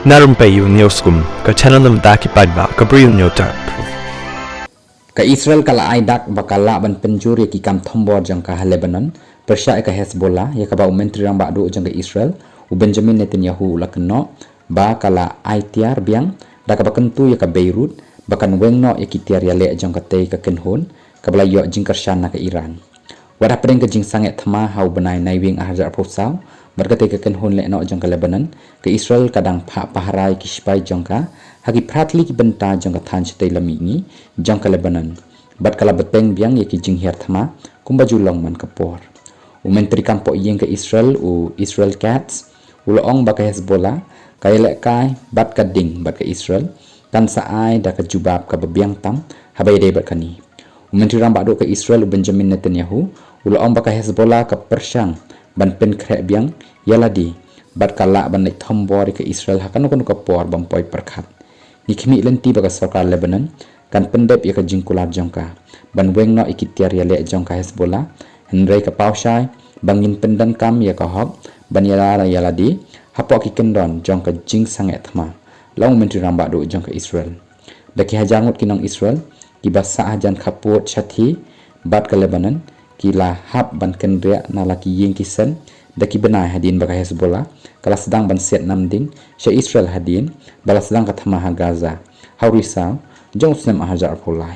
Na Rympei U ke channel nabynta ki paidbah ke Bri U Hynñiewtrep. Ka Israel kala aidak bakala ban penjuri ki kam thombor jang ka Lebanon Persia ka Hezbollah ya ka ba menteri rang badu jang ka Israel u Benjamin Netanyahu la keno ba kala aitiar biang da ka bakentu ya ka Beirut bakan wengno ya ki tiar ya le jang ka te ka kenhon ka bala yo jing Kyrshan na ka Iran wada preng ka jing sanget thama hau benai nai wing ahajar posau berkate ka kenhon le no jang ka Lebanon ka Israel kadang pha paharai ki spai jang ka hagi pratli ki benta jang ka than chete lami ni jang ka Lebanon bat kala beteng biang ya ki jing her thama kumba julong man ka por u menteri kampo yeng ka Israel u Israel cats u loong ba ka Hezbollah kay le kai bat ka ding bat ka Israel tan sa ai da ka jubab ka babiang tam habay de bat kani u menteri ram badu ka Israel u Benjamin Netanyahu u loong ba ka Hezbollah ka persyang ban pen kre biang yaladi bat kala ban nek thombor ka Israel hakan ko ka por bampoi perkhat ni khimi lenti ba ka sarkar Lebanon kan pendep ya ka jingkular jongka ban wengno ikitiar ya le jongka Hezbollah henrei ka pausai bangin pendan kam ya ka hop ban yala yaladi hapo ki kendon jongka jing sanget thma long menteri ramba do jongka Israel daki hajangut kinong Israel ki basa hajan khapot chathi bat ka Lebanon ki la hap ban kendria nalaki yeng kisen daki benai hadin baka Hezbollah kala sedang ban set namding sya Israel hadin bala sedang ka thma ha Gaza haurisa jong snem ahajar pulai